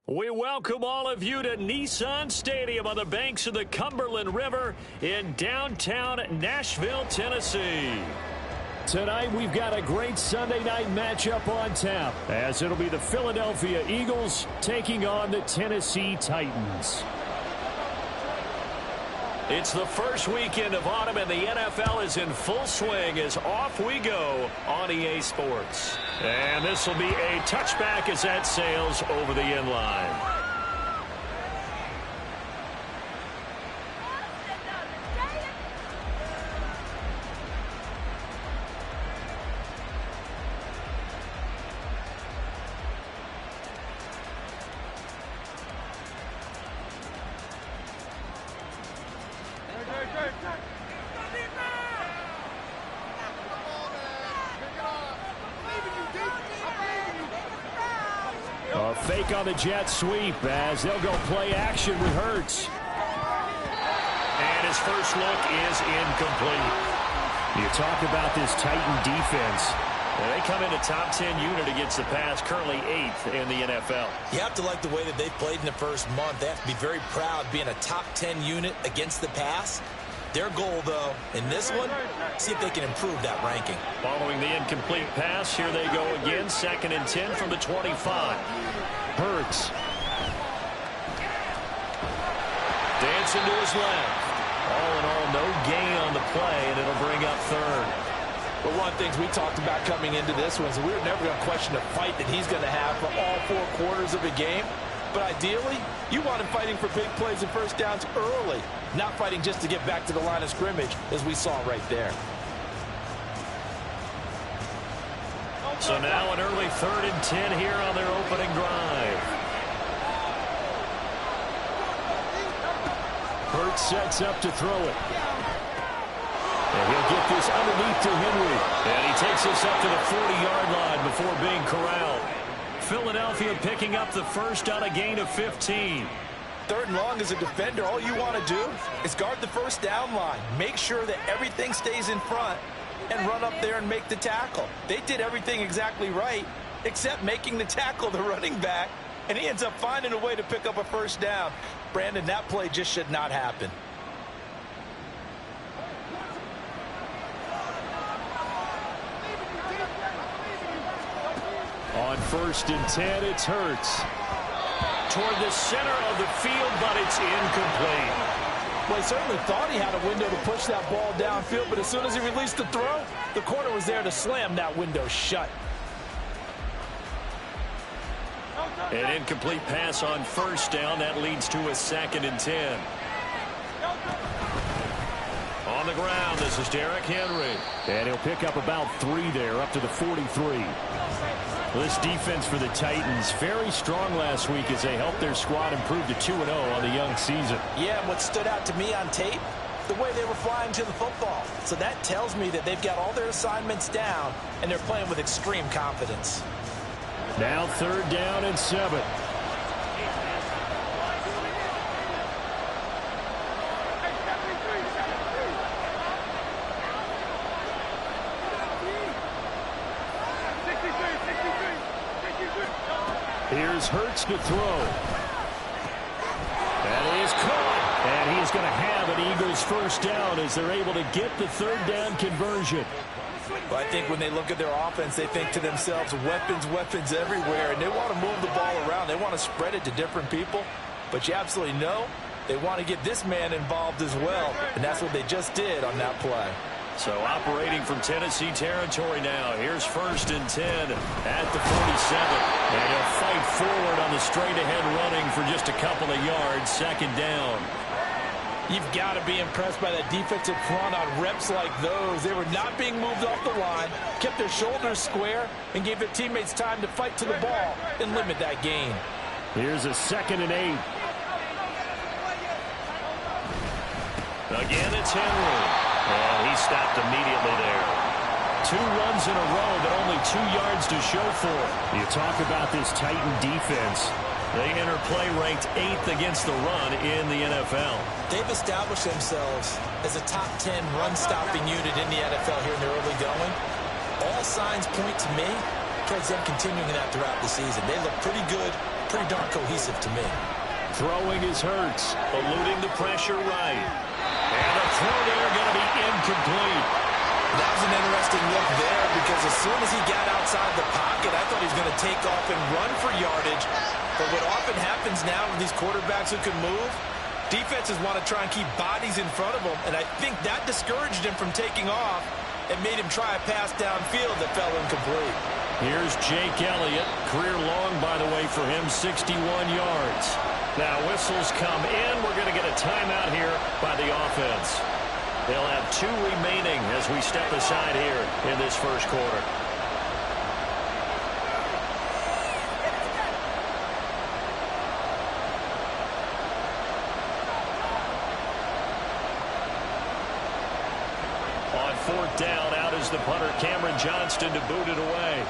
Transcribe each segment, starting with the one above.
We welcome all of you to Nissan Stadium on the banks of the Cumberland River in downtown Nashville, Tennessee. Tonight, we've got a great Sunday night matchup on tap, as it'll be the Philadelphia Eagles taking on the Tennessee Titans. It's the first weekend of autumn, and the NFL is in full swing as off we go on EA Sports. And this will be a touchback as that sails over the end line. A fake on the jet sweep as they'll go play action with Hurts. And his first look is incomplete. You talk about this Titan defense. Well, they come into top 10 unit against the pass, currently 8th in the NFL. You have to like the way that they've played in the first month. They have to be very proud being a top 10 unit against the pass. Their goal, though, in this one, see if they can improve that ranking. Following the incomplete pass, here they go again. 2nd and 10 from the 25. Hurts. Dancing to his left. All in all, no gain on the play, and it'll bring up 3rd. But one of the things we talked about coming into this one is we were never going to question the fight that he's going to have for all 4 quarters of a game. But ideally, you want him fighting for big plays and first downs early, not fighting just to get back to the line of scrimmage, as we saw right there. So now an early 3rd and 10 here on their opening drive. Hurts sets up to throw it. And he'll get this underneath to Henry. And he takes this up to the 40-yard line before being corralled. Philadelphia picking up the first on a gain of 15. 3rd and long as a defender, all you want to do is guard the first down line. Make sure that everything stays in front and run up there and make the tackle. They did everything exactly right except making the tackle the running back, and he ends up finding a way to pick up a first down. Brandon, that play just should not happen. On 1st and 10, it's Hurts. Toward the center of the field, but it's incomplete. Well, he certainly thought he had a window to push that ball downfield, but as soon as he released the throw, the corner was there to slam that window shut. An incomplete pass on 1st down. That leads to a 2nd and 10. On the ground, this is Derrick Henry. And he'll pick up about 3 there, up to the 43. Well, this defense for the Titans, very strong last week as they helped their squad improve to 2-0 on the young season. Yeah, and what stood out to me on tape, the way they were flying to the football. So that tells me that they've got all their assignments down, and they're playing with extreme confidence. Now 3rd down and 7. Here's Hurts to throw. That is caught. And he's going to have an Eagles first down as they're able to get the 3rd down conversion. Well, I think when they look at their offense, they think to themselves, weapons, weapons everywhere, and they want to move the ball around. They want to spread it to different people. But you absolutely know they want to get this man involved as well, and that's what they just did on that play. So operating from Tennessee territory now. Here's 1st and 10 at the 47. And he'll fight forward on the straight-ahead running for just a couple of yards. 2nd down. You've got to be impressed by that defensive front on reps like those. They were not being moved off the line, kept their shoulders square, and gave their teammates time to fight to the ball and limit that gain. Here's a 2nd and 8. Again, it's Henry. And he stopped immediately there. 2 runs in a row, but only 2 yards to show for it. You talk about this Titan defense. They enter play ranked 8th against the run in the NFL. They've established themselves as a top 10 run-stopping unit in the NFL here in the early going. All signs point to me towards them continuing that throughout the season. They look pretty good pretty darn cohesive to me. Throwing is Hurts, eluding the pressure right. And the throw there going to be incomplete. That was an interesting look there because as soon as he got outside the pocket, I thought he was going to take off and run for yardage. But what often happens now with these quarterbacks who can move, defenses want to try and keep bodies in front of them, and I think that discouraged him from taking off and made him try a pass downfield that fell incomplete. Here's Jake Elliott. Career long, by the way, for him, 61 yards. Now whistles come in. We're going to get a timeout here by the offense. They'll have 2 remaining as we step aside here in this first quarter. On 4th down, out is the punter, Cameron Johnston, to boot it away.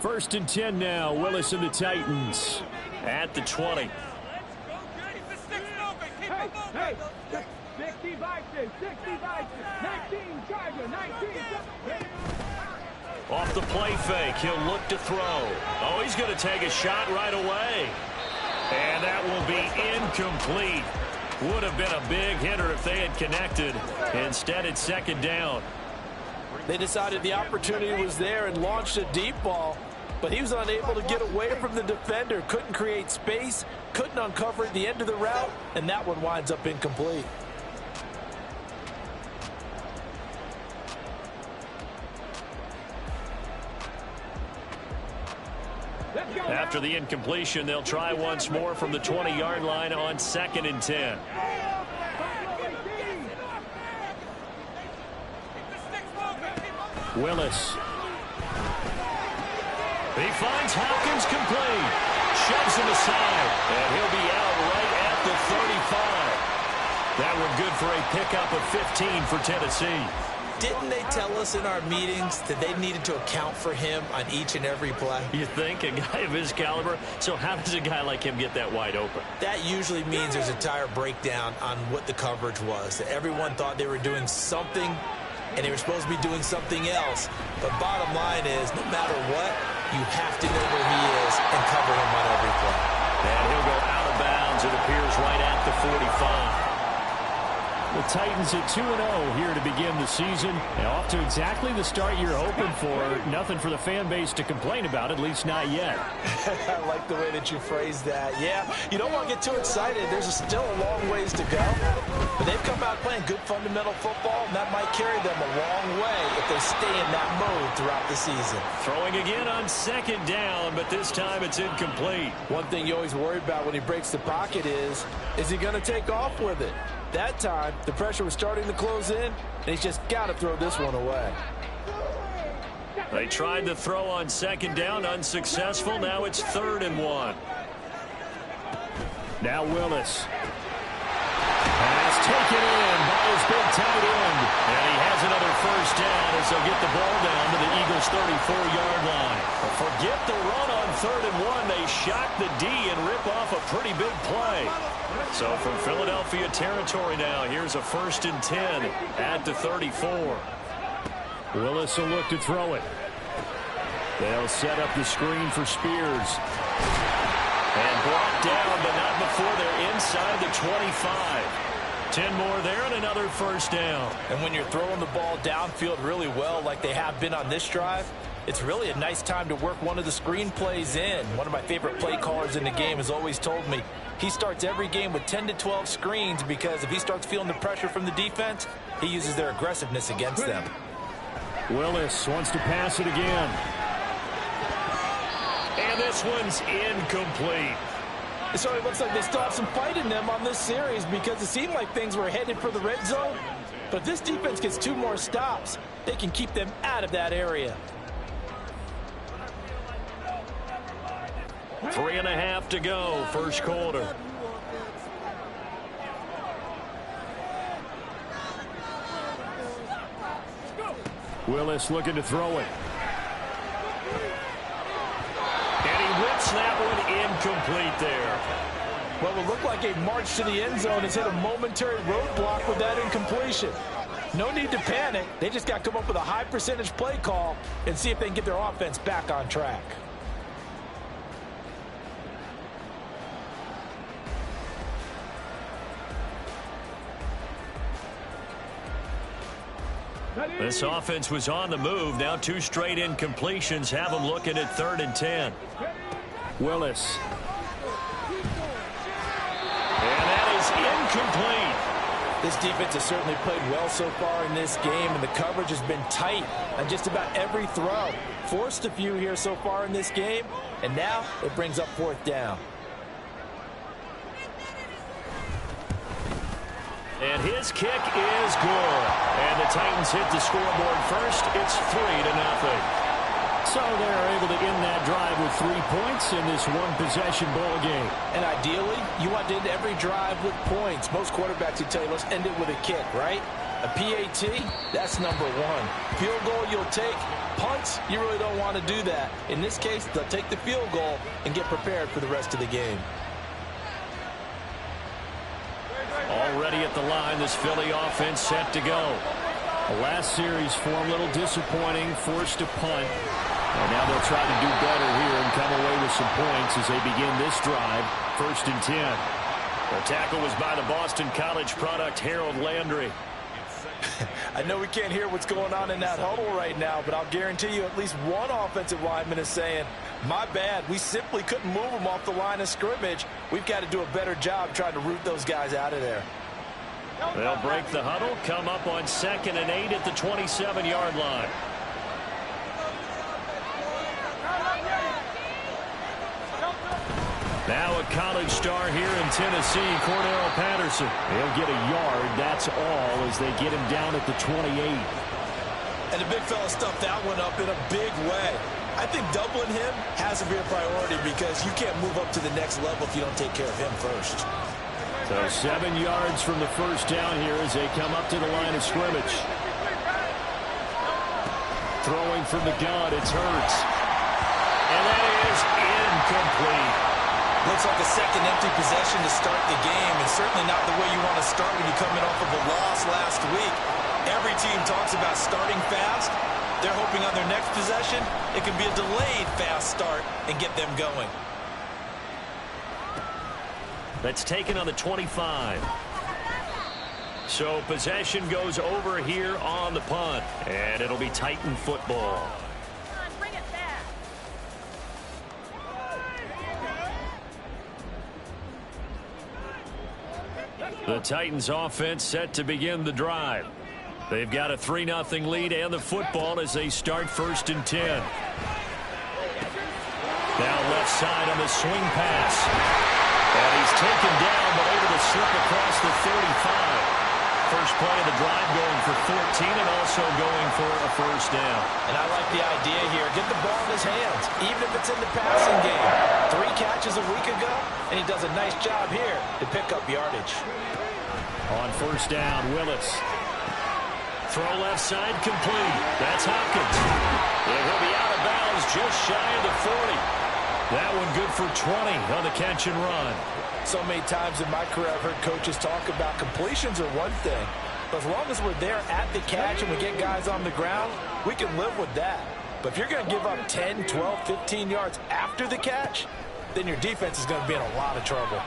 First and 10 now. Willis and the Titans at the 20. Hey, 60 Vikings, 19 Charger, 19. Off the play fake, he'll look to throw. Oh, he's going to take a shot right away. And that will be incomplete. Would have been a big hitter if they had connected. Instead, it's 2nd down. They decided the opportunity was there and launched a deep ball, but he was unable to get away from the defender, couldn't create space, couldn't uncover at the end of the route, and that one winds up incomplete. After the incompletion, they'll try once more from the 20-yard line on 2nd and 10. Willis. He finds Hopkins complete. Shoves him aside. And he'll be out right at the 35. That one good for a pickup of 15 for Tennessee. Didn't they tell us in our meetings that they needed to account for him on each and every play? You think? A guy of his caliber? So how does a guy like him get that wide open? That usually means there's a entire breakdown on what the coverage was. That everyone thought they were doing something, and they were supposed to be doing something else. But bottom line is, no matter what, you have to know where he is and cover him on every play. And he'll go out of bounds, it appears, right at the 45. The Titans at 2-0 here to begin the season. And off to exactly the start you're hoping for. Nothing for the fan base to complain about, at least not yet. I like the way that you phrased that. Yeah, you don't want to get too excited. There's still a long ways to go. But they've come out playing good fundamental football, and that might carry them a long way if they stay in that mode throughout the season. Throwing again on 2nd down, but this time it's incomplete. One thing you always worry about when he breaks the pocket is he going to take off with it? That time, the pressure was starting to close in, and he's just got to throw this one away. They tried to throw on 2nd down, unsuccessful. Now it's 3rd and 1. Now Willis. Pass taken in by his big tight end. And he has another first down as they'll get the ball down to the Eagles' 34-yard line. But forget the run on 3rd and 1. They shock the D and rip off a pretty big play. So from Philadelphia territory now, here's a 1st and 10 at the 34. Willis will look to throw it. They'll set up the screen for Spears. And brought down, but not before they're inside the 25. 10 more there and another first down. And when you're throwing the ball downfield really well like they have been on this drive, it's really a nice time to work one of the screen plays in. One of my favorite play callers in the game has always told me he starts every game with 10 to 12 screens because if he starts feeling the pressure from the defense, he uses their aggressiveness against them. Willis wants to pass it again. And this one's incomplete. It certainly looks like they still have some fight in them on this series because it seemed like things were headed for the red zone. But if this defense gets 2 more stops, they can keep them out of that area. 3.5 to go, first quarter. Willis looking to throw it. And he whips that one incomplete there. What will look like a march to the end zone has hit a momentary roadblock with that incompletion. No need to panic. They just got to come up with a high percentage play call and see if they can get their offense back on track. This offense was on the move. Now 2 straight incompletions have them looking at 3rd and 10. Willis. And that is incomplete. This defense has certainly played well so far in this game, and the coverage has been tight on just about every throw. Forced a few here so far in this game, and now it brings up 4th down. And his kick is good. And the Titans hit the scoreboard first. It's 3-0. So they're able to end that drive with 3 points in this one-possession ball game. And ideally, you want to end every drive with points. Most quarterbacks would tell you, let's end it with a kick, right? A PAT, that's number 1. Field goal, you'll take. Punts, you really don't want to do that. In this case, they'll take the field goal and get prepared for the rest of the game. Already at the line, this Philly offense set to go. The last series for a little disappointing, forced to punt. And now they'll try to do better here and come away with some points as they begin this drive, 1st and 10. The tackle was by the Boston College product, Harold Landry. I know we can't hear what's going on in that huddle right now, but I'll guarantee you at least one offensive lineman is saying, my bad, we simply couldn't move them off the line of scrimmage. We've got to do a better job trying to root those guys out of there. They'll break the huddle, come up on 2nd and 8 at the 27-yard line. Now a college star here in Tennessee, Cordell Patterson. He'll get a yard, that's all, as they get him down at the 28. And the big fella stuffed that one up in a big way. I think doubling him has to be a priority because you can't move up to the next level if you don't take care of him first. So 7 yards from the first down here as they come up to the line of scrimmage. Throwing from the gun, it's Hurts. And that is incomplete. Looks like a second empty possession to start the game, and certainly not the way you want to start when you're coming off of a loss last week. Every team talks about starting fast. They're hoping on their next possession, it can be a delayed fast start and get them going. That's taken on the 25. So possession goes over here on the punt, and it'll be Titan football. The Titans offense set to begin the drive. They've got a 3-0 lead and the football as they start 1st and 10. Now left side on the swing pass. And he's taken down but able to slip across the 35. First play of the drive going for 14 and also going for a first down. And I like the idea here. Get the ball in his hands, even if it's in the passing game. 3 catches a week ago, and he does a nice job here to pick up yardage. On first down, Willis. Throw left side complete. That's Hopkins. And he'll be out of bounds just shy of the 40. That one good for 20 on the catch and run. So many times in my career I've heard coaches talk about completions are one thing. But as long as we're there at the catch and we get guys on the ground, we can live with that. But if you're going to give up 10, 12, 15 yards after the catch, then your defense is going to be in a lot of trouble.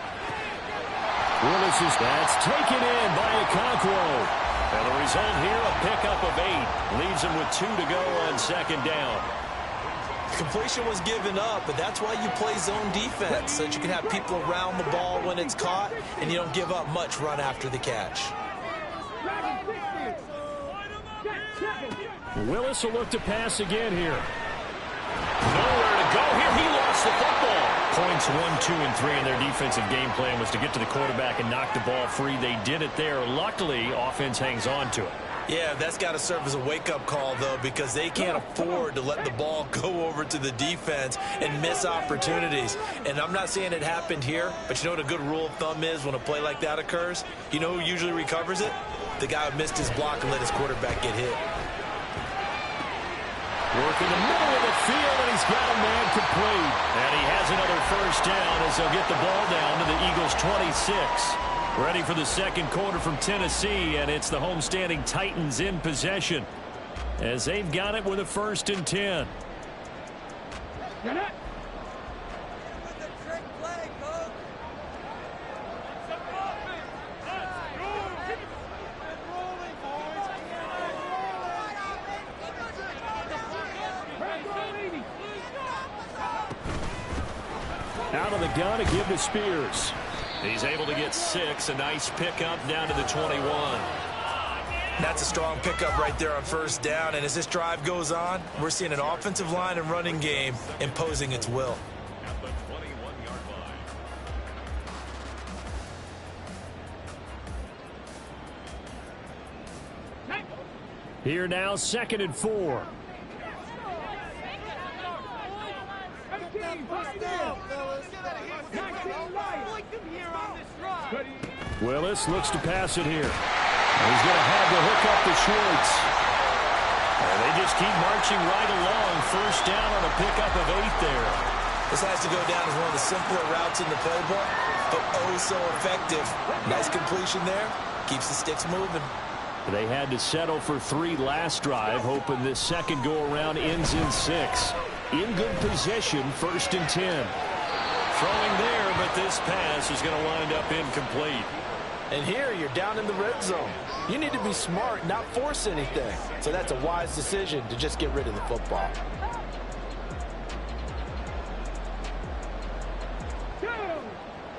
Willis is that's taken in by Okonkwo. And the result here, a pickup of 8. Leaves him with 2 to go on 2nd down. Completion was given up, but that's why you play zone defense, so that you can have people around the ball when it's caught, and you don't give up much run after the catch. Willis will look to pass again here. Nowhere to go here. He lost the football. Points 1, 2, and 3 in their defensive game plan was to get to the quarterback and knock the ball free. They did it there. Luckily, offense hangs on to it. Yeah, that's got to serve as a wake-up call, though, because they can't afford to let the ball go over to the defense and miss opportunities. And I'm not saying it happened here, but you know what a good rule of thumb is when a play like that occurs? You know who usually recovers it? The guy who missed his block and let his quarterback get hit. Working the middle of the field, and he's got a man complete. And he has another first down as they'll get the ball down to the Eagles' 26. Ready for the second quarter from Tennessee, and it's the homestanding Titans in possession as they've got it with a 1st and 10. Get it. Out of the gun to give to Spears. He's able to get 6. A nice pickup down to the 21. That's a strong pickup right there on first down. And as this drive goes on, we're seeing an offensive line and running game imposing its will. At the 21-yard line. Here now, 2nd and 4. Willis looks to pass it here. He's going to have to hook up to Schwartz. And they just keep marching right along. First down on a pickup of 8 there. This has to go down as one of the simpler routes in the playbook, but oh so effective. Nice completion there. Keeps the sticks moving. They had to settle for 3 last drive, hoping this second go-around ends in 6. In good position, 1st and 10. Throwing there, but this pass is going to wind up incomplete. And here you're down in the red zone. You need to be smart, not force anything. So that's a wise decision to just get rid of the football.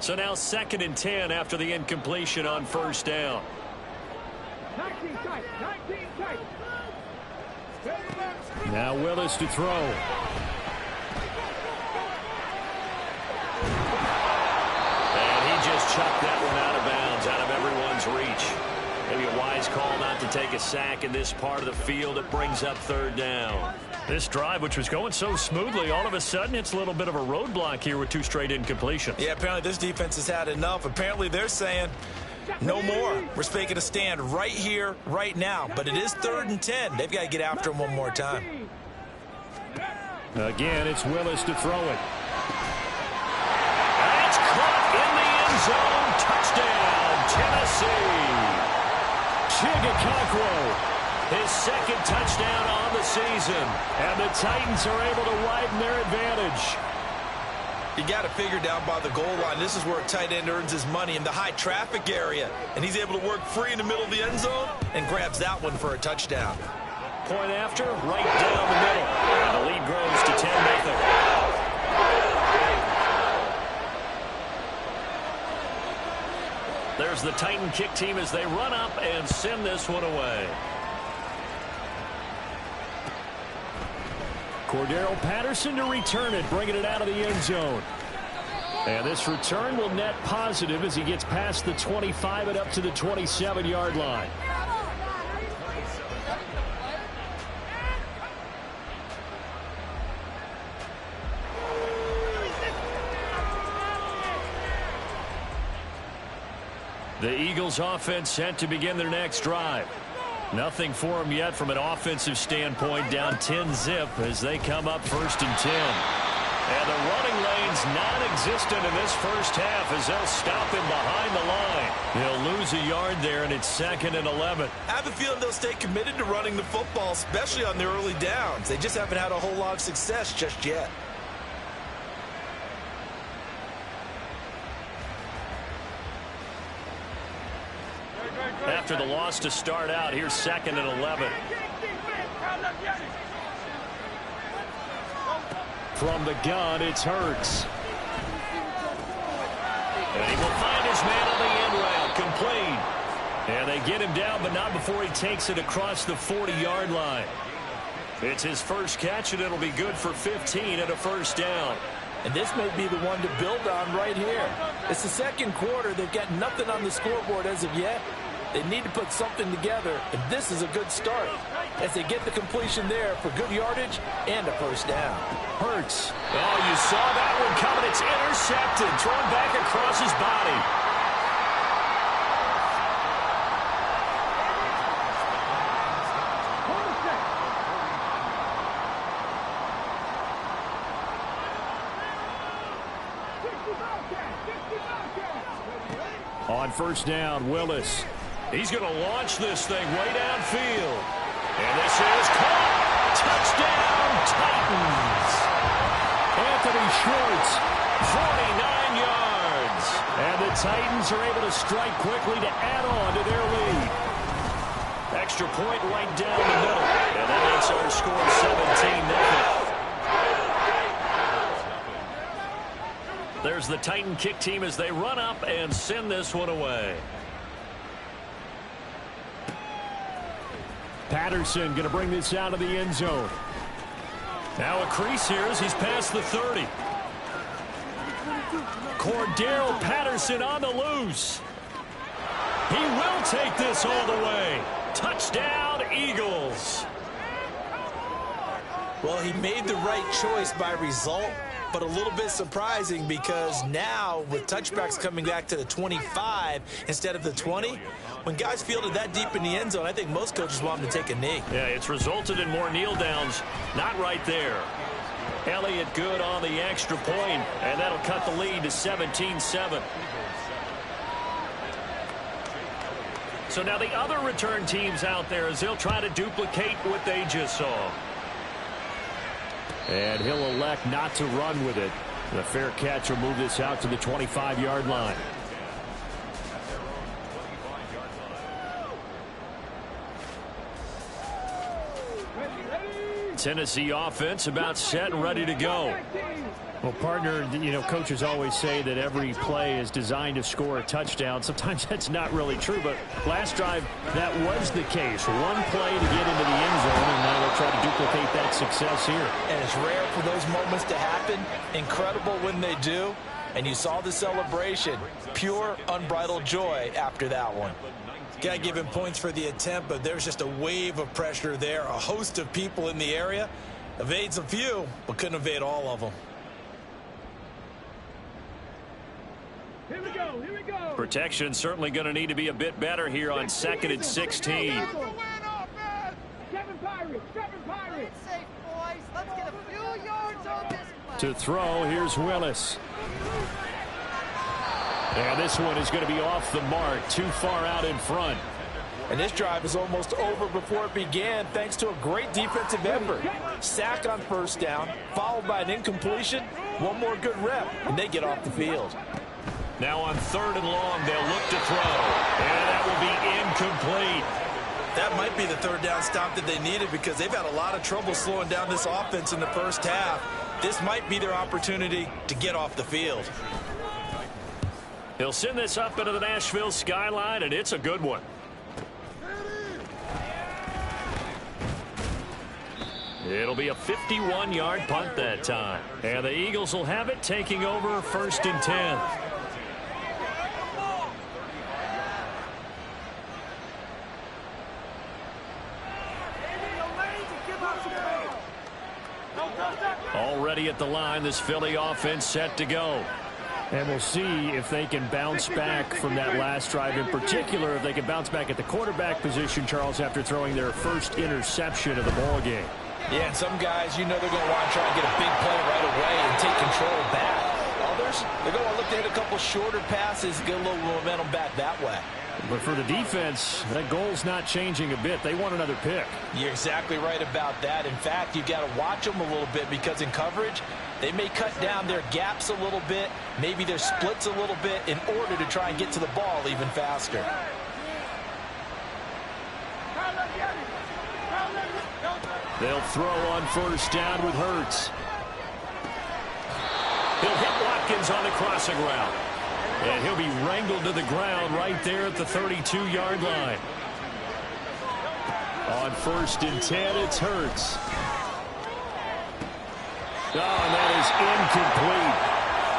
So now 2nd and 10 after the incompletion on first down. 19 tight. Now Willis to throw. Just chucked that one out of bounds, out of everyone's reach. Maybe a wise call not to take a sack in this part of the field. It brings up 3rd down. This drive, which was going so smoothly, all of a sudden it's a little bit of a roadblock here with 2 straight incompletions. Yeah, apparently this defense has had enough. Apparently they're saying no more. We're making a stand right here, right now. But it is 3rd and 10. They've got to get after him one more time. Again, it's Willis to throw it. That's caught in the end zone. Touchdown, Tennessee. Chigakonkwo, his 2nd touchdown on the season. And the Titans are able to widen their advantage. You got to figure down by the goal line. This is where a tight end earns his money, in the high traffic area. And he's able to work free in the middle of the end zone and grabs that one for a touchdown. Point after, right down the middle. And the lead grows to 10-0. There's the Titan kick team as they run up and send this one away. Cordero Patterson to return it, bringing it out of the end zone. And this return will net positive as he gets past the 25 and up to the 27-yard line. The Eagles offense set to begin their next drive. Nothing for them yet from an offensive standpoint, down 10-zip as they come up 1st and 10. And the running lane's non-existent in this first half as they'll stop him behind the line. He'll lose a yard there, and it's 2nd and 11. I have a feeling they'll stay committed to running the football, especially on their early downs. They just haven't had a whole lot of success just yet. After the loss to start out, here's 2nd and 11. From the gun, it's Hurts. And he will find his man on the end route, complete. And they get him down, but not before he takes it across the 40-yard line. It's his first catch, and it'll be good for 15 and a first down. And this may be the one to build on right here. It's the second quarter. They've got nothing on the scoreboard as of yet. They need to put something together, and this is a good start as they get the completion there for good yardage and a first down. Hurts. Oh, you saw that one coming. It's intercepted, thrown back across his body. On first down, Willis. He's going to launch this thing way downfield. And this is caught. Touchdown, Titans. Anthony Schwartz, 49 yards. And the Titans are able to strike quickly to add on to their lead. Extra point right down the middle. And that makes our score 17-0. There's the Titan kick team as they run up and send this one away. Patterson going to bring this out of the end zone. Now a crease here as he's past the 30. Cordero Patterson on the loose. He will take this all the way. Touchdown, Eagles. Well, he made the right choice by result, but a little bit surprising because now with touchbacks coming back to the 25 instead of the 20, when guys fielded that deep in the end zone, I think most coaches want them to take a knee. Yeah, it's resulted in more kneel downs. Not right there. Elliott good on the extra point, and that'll cut the lead to 17-7. So now the other return teams out there as they'll try to duplicate what they just saw. And he'll elect not to run with it. The fair catch will move this out to the 25-yard line. Tennessee offense about set and ready to go. Well, partner, you know, coaches always say that every play is designed to score a touchdown. Sometimes that's not really true, but last drive, that was the case. One play to get into the end zone, and now they'll try to duplicate that success here. And it's rare for those moments to happen. Incredible when they do. And you saw the celebration. Pure, unbridled joy after that one. Got to give him points for the attempt, but there's just a wave of pressure there. A host of people in the area. Evades a few, but couldn't evade all of them. Here we go, here we go. Protection certainly going to need to be a bit better here on 2nd and 16. Seven Pirates, seven Pirates. Safe, boys. Let's get a few yards on this play. To throw, here's Willis. And this one is going to be off the mark, too far out in front. And this drive is almost over before it began thanks to a great defensive effort. Sack on first down, followed by an incompletion. One more good rep, and they get off the field. Now on 3rd and long, they'll look to throw. And that will be incomplete. That might be the third down stop that they needed because they've had a lot of trouble slowing down this offense in the first half. This might be their opportunity to get off the field. He'll send this up into the Nashville skyline, and it's a good one. It'll be a 51-yard punt that time. And the Eagles will have it, taking over 1st and 10. Already at the line, this Philly offense set to go. And we'll see if they can bounce back from that last drive. In particular, if they can bounce back at the quarterback position, Charles, after throwing their first interception of the ball game. Yeah, and some guys, you know they're going to want to try and get a big play right away and take control back. Others, they're going to look to hit a couple shorter passes, get a little momentum back that way. But for the defense, that goal's not changing a bit. They want another pick. You're exactly right about that. In fact, you've got to watch them a little bit because in coverage, they may cut down their gaps a little bit, maybe their splits a little bit in order to try and get to the ball even faster. They'll throw on first down with Hurts. He'll hit Watkins on the crossing route. And he'll be wrangled to the ground right there at the 32-yard line. On 1st and 10, it's Hurts. Oh, and that is incomplete.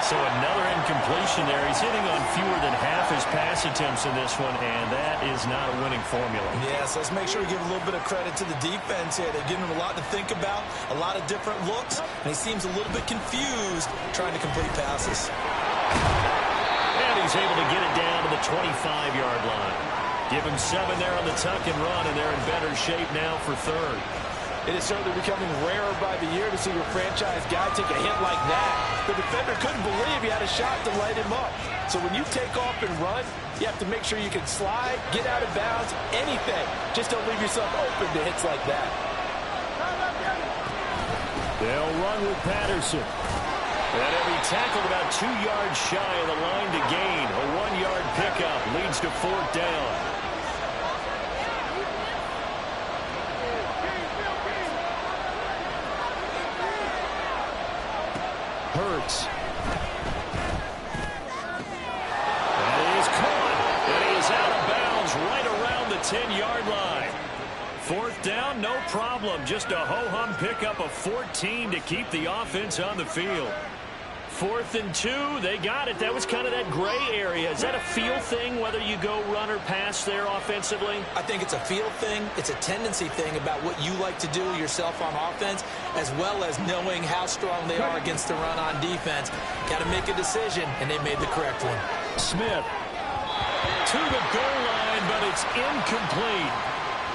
So another incompletion there. He's hitting on fewer than half his pass attempts in this one, and that is not a winning formula. Yes, let's make sure we give a little bit of credit to the defense here. They're giving him a lot to think about, a lot of different looks, and he seems a little bit confused trying to complete passes. And he's able to get it down to the 25-yard line. Give him 7 there on the tuck and run, and they're in better shape now for third. It is certainly becoming rarer by the year to see your franchise guy take a hit like that. The defender couldn't believe he had a shot to light him up. So when you take off and run, you have to make sure you can slide, get out of bounds, anything. Just don't leave yourself open to hits like that. They'll run with Patterson. And he'll be tackled about 2 yards shy of the line to gain. A 1-yard pickup leads to 4th down. Hurts. That is caught. And he is out of bounds right around the 10-yard line. 4th down, no problem. Just a ho-hum pickup of 14 to keep the offense on the field. 4th and 2, they got it. That was kind of that gray area. Is that a feel thing, whether you go run or pass there offensively? I think it's a feel thing. It's a tendency thing about what you like to do yourself on offense, as well as knowing how strong they are against the run on defense. Got to make a decision, and they made the correct one. Smith to the goal line, but it's incomplete.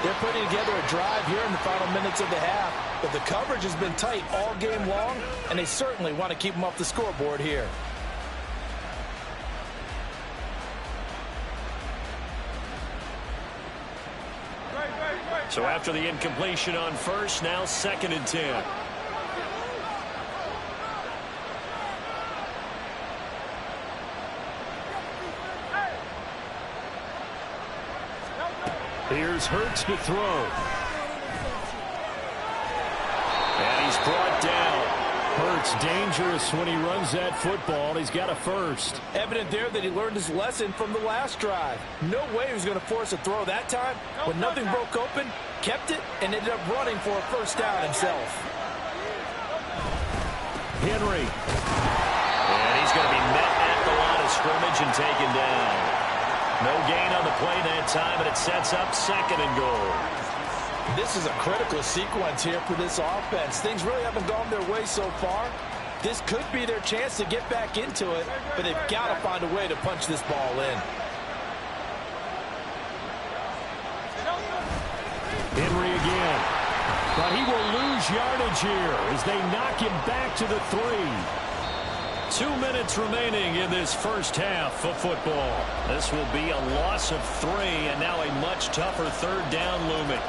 They're putting together a drive here in the final minutes of the half, but the coverage has been tight all game long, and they certainly want to keep them off the scoreboard here. So after the incompletion on first, now 2nd and 10. Here's Hurts to throw. And he's brought down. Hurts dangerous when he runs that football. He's got a first. Evident there that he learned his lesson from the last drive. No way he was going to force a throw that time. When nothing broke open, kept it, and ended up running for a first down himself. Henry. And he's going to be met at the line of scrimmage and taken down. No gain on the play that time, and it sets up 2nd and goal. This is a critical sequence here for this offense. Things really haven't gone their way so far. This could be their chance to get back into it, but they've got to find a way to punch this ball in. Henry again. But he will lose yardage here as they knock him back to the 3. 2 minutes remaining in this first half of football. This will be a loss of 3, and now a much tougher 3rd down looming.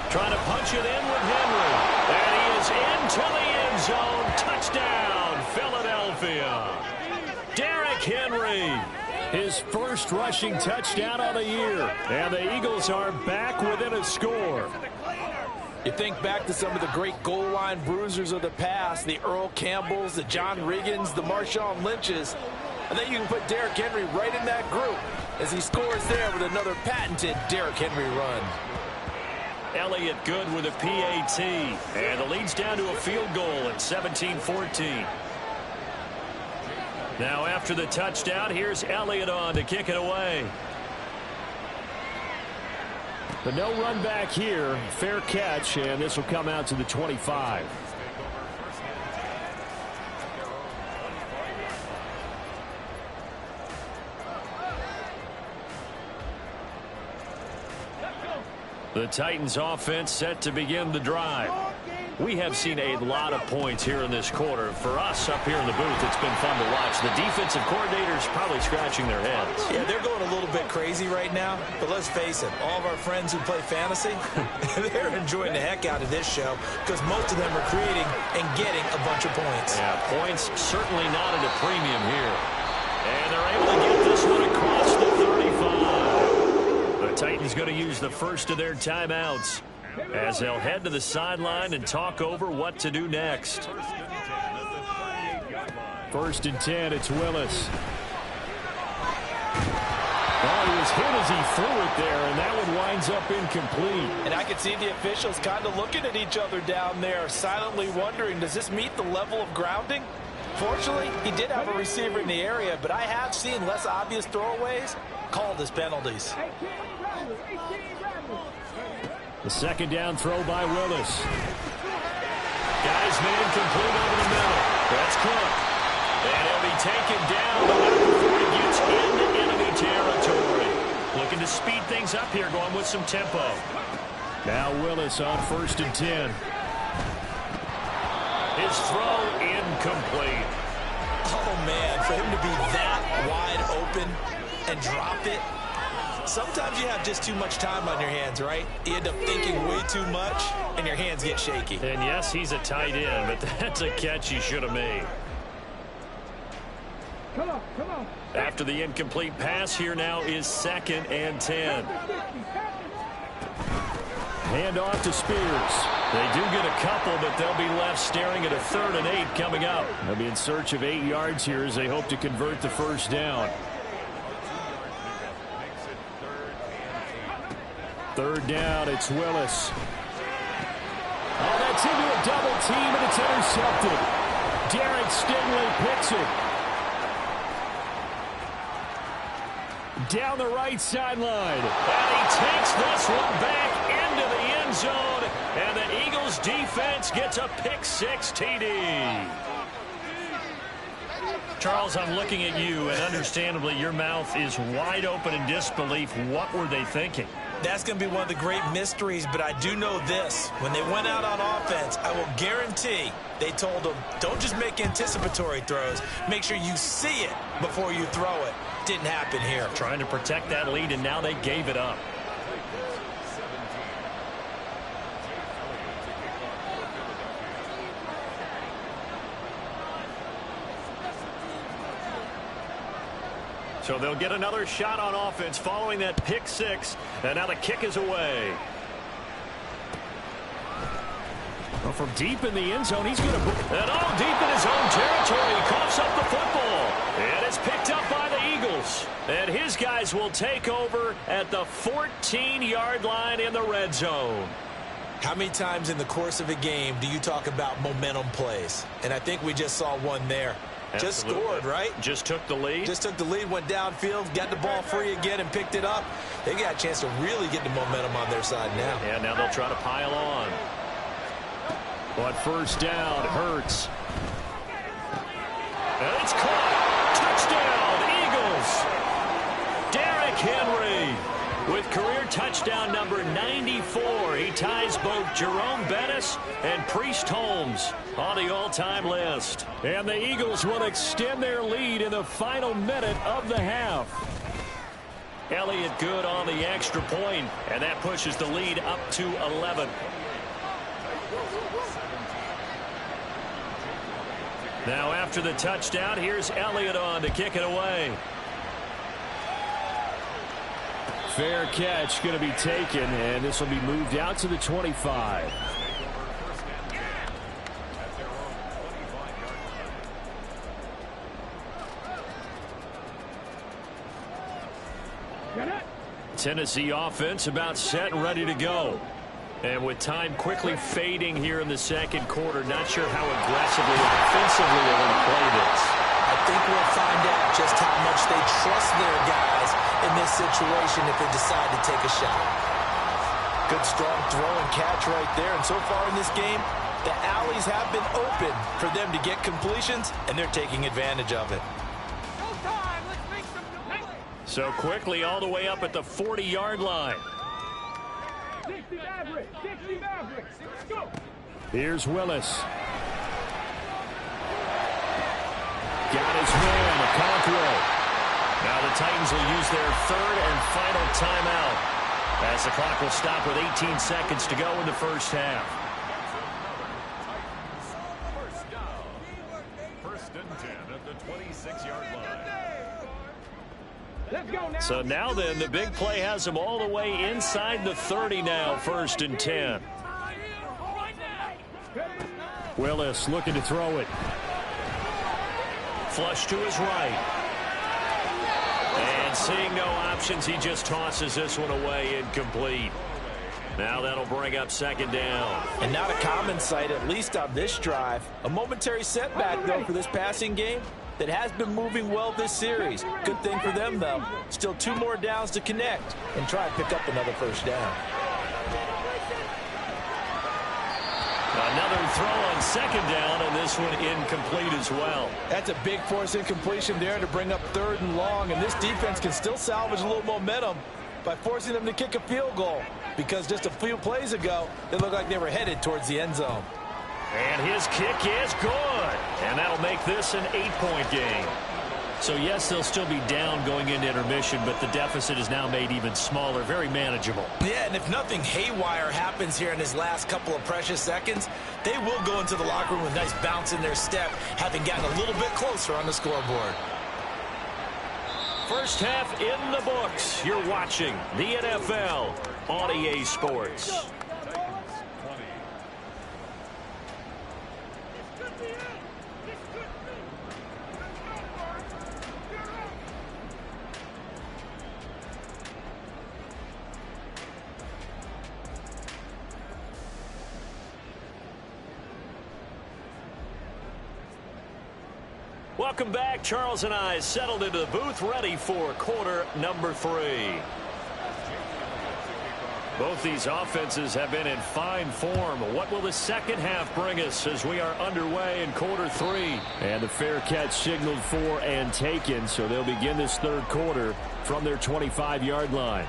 Trying to punch it in with Henry. And he is into the end zone. Touchdown, Philadelphia. Derrick Henry, his first rushing touchdown of the year. And the Eagles are back within a score. You think back to some of the great goal line bruisers of the past, the Earl Campbells, the John Riggins, the Marshawn Lynches. I think you can put Derrick Henry right in that group as he scores there with another patented Derrick Henry run. Elliott good with a PAT. And the lead's down to a field goal at 17-14. Now after the touchdown, here's Elliott on to kick it away. But no run back here. Fair catch, and this will come out to the 25. The Titans offense set to begin the drive. We have seen a lot of points here in this quarter. For us up here in the booth, it's been fun to watch. The defensive coordinators probably scratching their heads. Yeah, they're going a little bit crazy right now. But let's face it, all of our friends who play fantasy, they're enjoying the heck out of this show because most of them are creating and getting a bunch of points. Yeah, points certainly not at a premium here. And they're able to get this one across the 35. The Titans going to use the first of their timeouts as they'll head to the sideline and talk over what to do next. 1st and 10, it's Willis. Oh, he was hit as he threw it there, and that one winds up incomplete. And I could see the officials kind of looking at each other down there, silently wondering, does this meet the level of grounding? Fortunately, he did have a receiver in the area, but I have seen less obvious throwaways called as penalties. The 2nd down throw by Willis. Guys made complete over the middle. That's Cook. And he'll be taken down before he gets into enemy territory. Looking to speed things up here, going with some tempo. Now Willis on 1st and 10. His throw incomplete. Oh, man, for him to be that wide open and drop it. Sometimes you have just too much time on your hands, right? You end up thinking way too much, and your hands get shaky. And yes, he's a tight end, but that's a catch he should have made. Come on, come on. After the incomplete pass, here now is 2nd and 10. Hand off to Spears. They do get a couple, but they'll be left staring at a 3rd and 8 coming up. They'll be in search of 8 yards here as they hope to convert the 1st down. 3rd down, it's Willis. Oh, that's into a double team, and it's intercepted. Derek Stingley picks it. Down the right sideline. And he takes this one back into the end zone. And the Eagles defense gets a pick-6 TD. Charles, I'm looking at you, and understandably your mouth is wide open in disbelief. What were they thinking? That's going to be one of the great mysteries, but I do know this. When they went out on offense, I will guarantee they told them, don't just make anticipatory throws. Make sure you see it before you throw it. Didn't happen here. Trying to protect that lead, and now they gave it up. So they'll get another shot on offense following that pick-6, and now the kick is away. Well, from deep in the end zone, he's going to... And all deep in his own territory, he coughs up the football. And it's picked up by the Eagles. And his guys will take over at the 14-yard line in the red zone. How many times in the course of a game do you talk about momentum plays? And I think we just saw one there. Just scored, right? Just took the lead. Just took the lead, went downfield, got the ball free again, and picked it up. They got a chance to really get the momentum on their side now. Yeah, now they'll try to pile on. But 1st down, Hurts. And it's caught. Touchdown, Eagles. Derrick Henry with career touchdown number 94. He ties both Jerome Bettis and Priest Holmes on the all-time list. And the Eagles will extend their lead in the final minute of the half. Elliott good on the extra point, and that pushes the lead up to 11. Now after the touchdown, here's Elliott on to kick it away. Fair catch going to be taken, and this will be moved out to the 25. Tennessee offense about set and ready to go. And with time quickly fading here in the 2nd quarter, not sure how aggressively and offensively they're going to play this. I think we'll find out just how much they trust their guys in this situation if they decide to take a shot. Good strong throw and catch right there. And so far in this game, the alleys have been open for them to get completions, and they're taking advantage of it. So quickly all the way up at the 40-yard line. 60 Mavericks, 60 Mavericks, let's go. Here's Willis. Got his man, Okonkwo. Now the Titans will use their third and final timeout as the clock will stop with 18 seconds to go in the first half. First and 10 at the 26-yard line. Let's go now. So now then, the big play has them all the way inside the 30 now, first and 10. Willis looking to throw it. Flush to his right. And seeing no options, he just tosses this one away, incomplete. Now that'll bring up second down. And not a common sight, at least on this drive. A momentary setback, though, for this passing game that has been moving well this series. Good thing for them, though. Still 2 more downs to connect and try and pick up another first down. Another throw on second down, and this one incomplete as well. That's a big force incompletion there to bring up third and long, and this defense can still salvage a little momentum by forcing them to kick a field goal, because just a few plays ago, they looked like they were headed towards the end zone. And his kick is good, and that'll make this an 8-point game. So, yes, they'll still be down going into intermission, but the deficit is now made even smaller, very manageable. Yeah, and if nothing haywire happens here in his last couple of precious seconds, they will go into the locker room with a nice bounce in their step, having gotten a little bit closer on the scoreboard. First half in the books. You're watching the NFL on EA Sports. Welcome back. Charles and I settled into the booth, ready for quarter number 3. Both these offenses have been in fine form. What will the second half bring us as we are underway in quarter 3? And the fair catch signaled for and taken, so they'll begin this third quarter from their 25-yard line.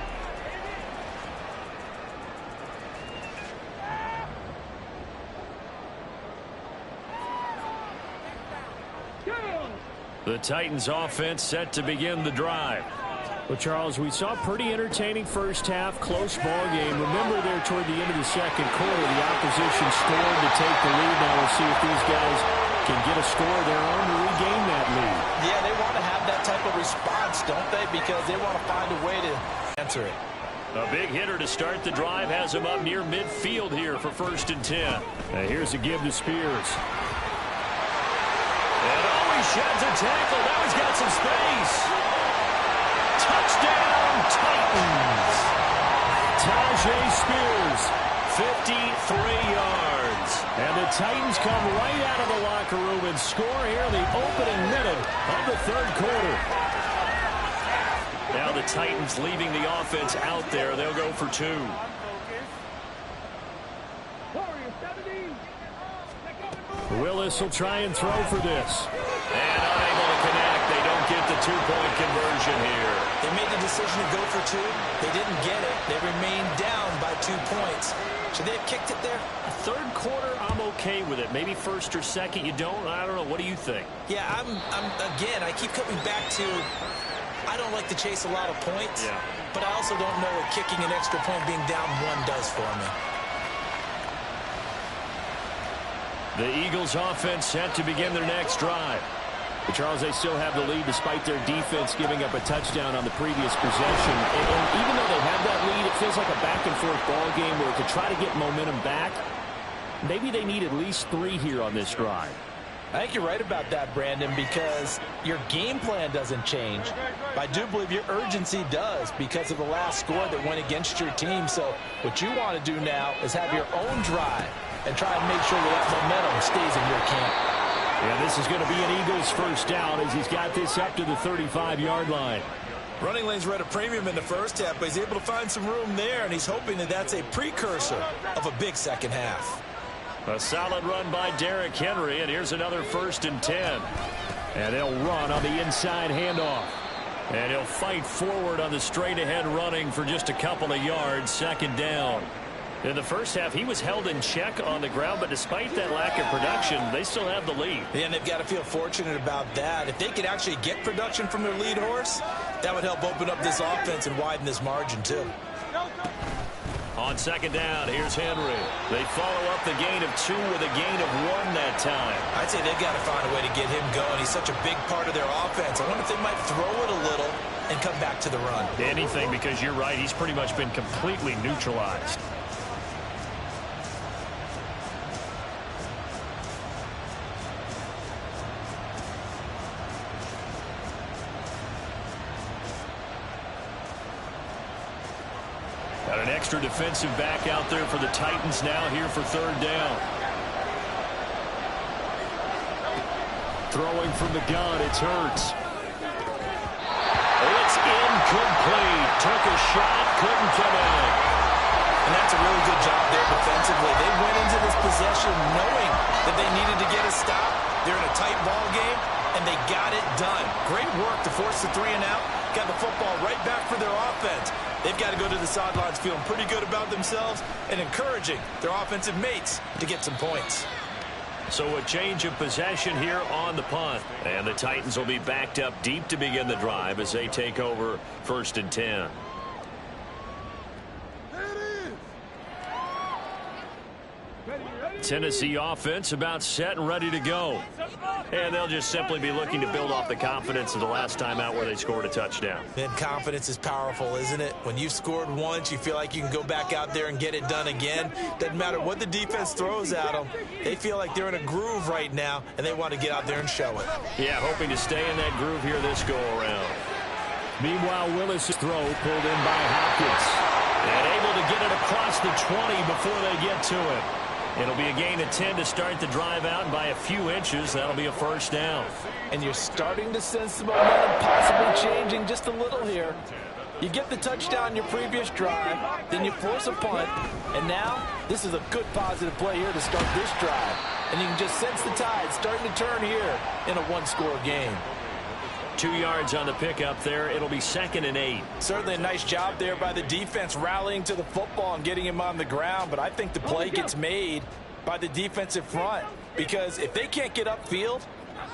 The Titans offense set to begin the drive. Well, Charles, we saw a pretty entertaining first half, close ball game. Remember there toward the end of the second quarter, the opposition scored to take the lead. Now we'll see if these guys can get a score of their own to regain that lead. Yeah, they want to have that type of response, don't they? Because they want to find a way to answer it. A big hitter to start the drive has him up near midfield here for first and 10. Here's a give to Spears. He sheds a tackle. Now he's got some space. Touchdown, Titans. Tajay Spears, 53 yards. And the Titans come right out of the locker room and score here in the opening minute of the third quarter. Now the Titans leaving the offense out there. They'll go for 2. Willis will try and throw for this. And unable to connect. They don't get the 2-point conversion here. They made the decision to go for 2. They didn't get it. They remained down by 2 points. Should they have kicked it there? Third quarter, I'm okay with it. Maybe first or second, you don't. I don't know. What do you think? Yeah, again, I keep coming back to I don't like to chase a lot of points. Yeah. But I also don't know what kicking an extra point being down 1 does for me. The Eagles offense set to begin their next drive. But Charles, they still have the lead despite their defense giving up a touchdown on the previous possession. And even though they have that lead, it feels like a back-and-forth ball game where to try to get momentum back, maybe they need at least 3 here on this drive. I think you're right about that, Brandon, because your game plan doesn't change. I do believe your urgency does because of the last score that went against your team. So what you want to do now is have your own drive and try and make sure that momentum stays in your camp. Yeah, this is going to be an Eagles first down as he's got this up to the 35-yard line. Running lanes were at a premium in the first half, but he's able to find some room there, and he's hoping that that's a precursor of a big second half. A solid run by Derrick Henry, and here's another first and 10. And they'll run on the inside handoff. And he'll fight forward on the straight-ahead running for just a couple of yards, second down. In the first half, he was held in check on the ground, but despite that lack of production, they still have the lead. Yeah, and they've got to feel fortunate about that. If they could actually get production from their lead horse, that would help open up this offense and widen this margin, too. On second down, here's Henry. They follow up the gain of 2 with a gain of 1 that time. I'd say they've got to find a way to get him going. He's such a big part of their offense. I wonder if they might throw it a little and come back to the run. Anything, because you're right, he's pretty much been completely neutralized. Got an extra defensive back out there for the Titans now here for third down. Throwing from the gun, it's Hurts. It's incomplete. Took a shot, couldn't come in. And that's a really good job there defensively. They went into this possession knowing that they needed to get a stop. They're in a tight ball game, and they got it done. Great work to force the 3 and out. Got the football right back for their offense. They've got to go to the sidelines feeling pretty good about themselves and encouraging their offensive mates to get some points. So a change of possession here on the punt. And the Titans will be backed up deep to begin the drive as they take over 1st and 10. Tennessee offense about set and ready to go. And they'll just simply be looking to build off the confidence of the last time out where they scored a touchdown. And confidence is powerful, isn't it? When you've scored once, you feel like you can go back out there and get it done again. Doesn't matter what the defense throws at them. They feel like they're in a groove right now, and they want to get out there and show it. Yeah, hoping to stay in that groove here this go-around. Meanwhile, Willis' throw pulled in by Hopkins. And able to get it across the 20 before they get to it. It'll be a gain of 10 to start the drive out, and by a few inches, that'll be a first down. And you're starting to sense the momentum possibly changing just a little here. You get the touchdown in your previous drive, then you force a punt, and now this is a good positive play here to start this drive. And you can just sense the tide starting to turn here in a one-score game. 2 yards on the pickup there. It'll be 2nd and 8. Certainly a nice job there by the defense rallying to the football and getting him on the ground, but I think the play gets made by the defensive front because if they can't get upfield,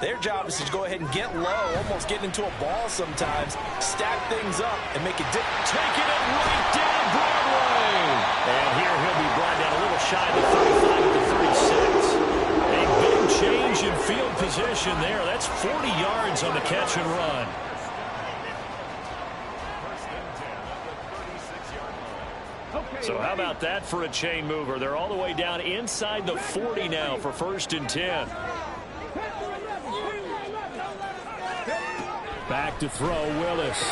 their job is to go ahead and get low, almost get into a ball sometimes, stack things up, and make it different. Taking it right down Broadway. And here he'll be brought down a little shy of the 35 to 36. A big change in field position there. That's 40 yards on the catch and run. So how about that for a chain mover? They're all the way down inside the 40 now for 1st and 10. Back to throw, Willis.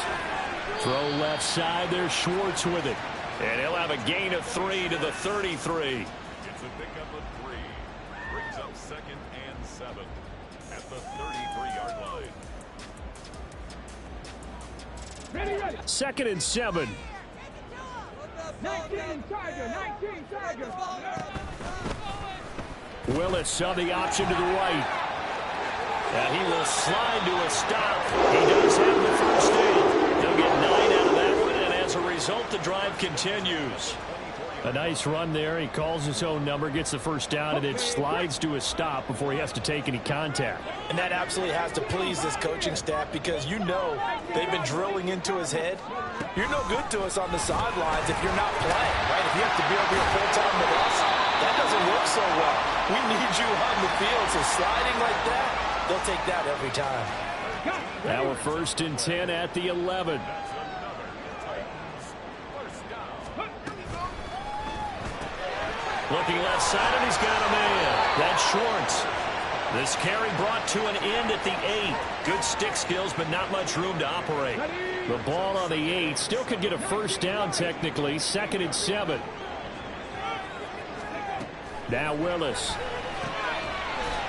Throw left side, there's Schwartz with it. And he'll have a gain of 3 to the 33. It's a pickup of 3. Brings up 2nd and 7 at the 33-yard line. 2nd and 7. 19 Tiger, 19 Tiger. Willis on the option to the right. And he will slide to a stop. He does have the first aid. They'll get 9 out of that one, and as a result, the drive continues. A nice run there. He calls his own number, gets the first down, and then slides to a stop before he has to take any contact. And that absolutely has to please this coaching staff because you know they've been drilling into his head. You're no good to us on the sidelines if you're not playing, right? If you have to be over here full-time with us, that doesn't work so well. We need you on the field, so sliding like that, they'll take that every time. Now a 1st and 10 at the 11. Looking left side, and he's got a man. That's Schwartz. This carry brought to an end at the 8. Good stick skills, but not much room to operate. The ball on the 8 still could get a first down technically. 2nd and 7. Now Willis.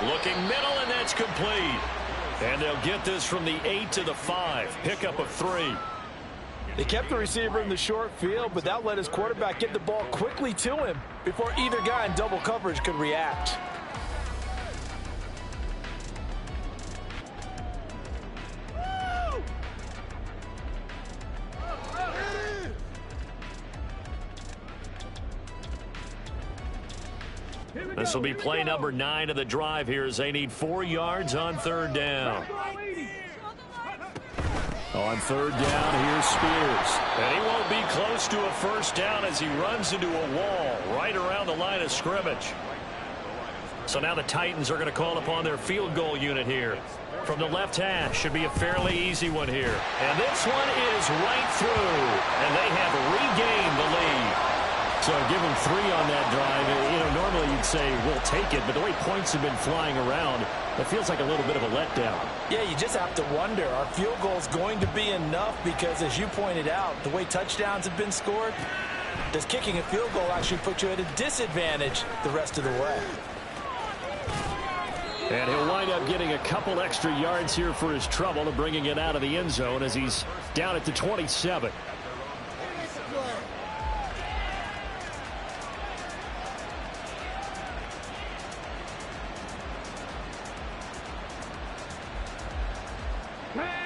Looking middle, and that's complete. And they'll get this from the 8 to the 5. Pickup of 3. They kept the receiver in the short field, but that let his quarterback get the ball quickly to him before either guy in double coverage could react. This will be play number 9 of the drive here as they need 4 yards on 3rd down. On 3rd down, here's Spears. And he won't be close to a first down as he runs into a wall right around the line of scrimmage. So now the Titans are going to call upon their field goal unit here. From the left hash, should be a fairly easy one here. And this one is right through. And they have regained the lead. So give them 3 on that drive. Normally you'd say we'll take it, but the way points have been flying around, it feels like a little bit of a letdown. Yeah, you just have to wonder, are field goals going to be enough? Because as you pointed out, the way touchdowns have been scored, does kicking a field goal actually put you at a disadvantage the rest of the way? And he'll wind up getting a couple extra yards here for his trouble and bringing it out of the end zone as he's down at the 27.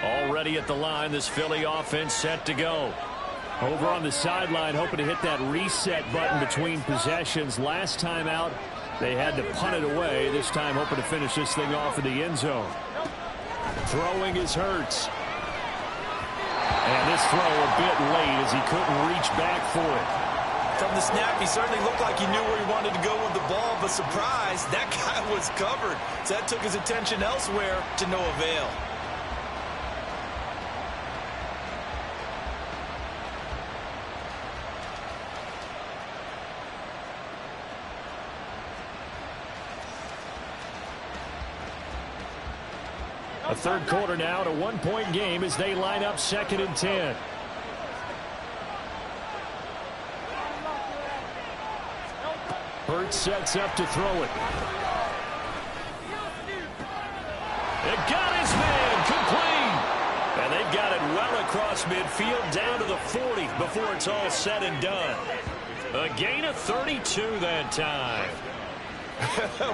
Already at the line, this Philly offense set to go. Over on the sideline, hoping to hit that reset button between possessions. Last time out, they had to punt it away. This time, hoping to finish this thing off in the end zone. Throwing is Hurts. And this throw a bit late as he couldn't reach back for it. From the snap, he certainly looked like he knew where he wanted to go with the ball, but surprise, that guy was covered. So that took his attention elsewhere to no avail. A 3rd quarter now, to 1-point game as they line up 2nd and 10. Hurts sets up to throw it. It got his man complete. And they've got it well across midfield down to the 40 before it's all said and done. A gain of 32 that time.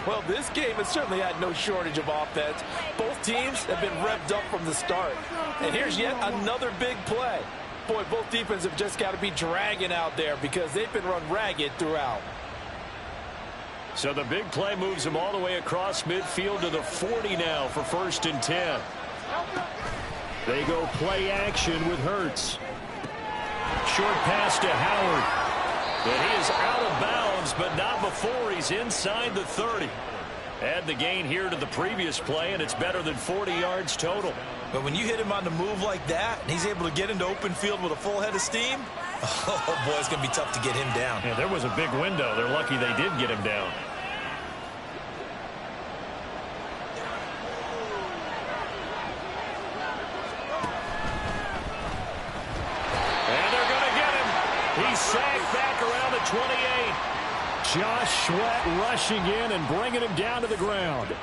Well, this game has certainly had no shortage of offense. Both teams have been revved up from the start. And here's yet another big play. Boy, both defenses have just got to be dragging out there because they've been run ragged throughout. So the big play moves them all the way across midfield to the 40 now for 1st and 10. They go play action with Hurts. Short pass to Howard. But he is out of bounds, but not before he's inside the 30. Add the gain here to the previous play, and it's better than 40 yards total. But when you hit him on the move like that, and he's able to get into open field with a full head of steam, oh, boy, it's going to be tough to get him down. Yeah, there was a big window. They're lucky they did get him down. He's sacked back around the 28. Josh Sweat rushing in and bringing him down to the ground.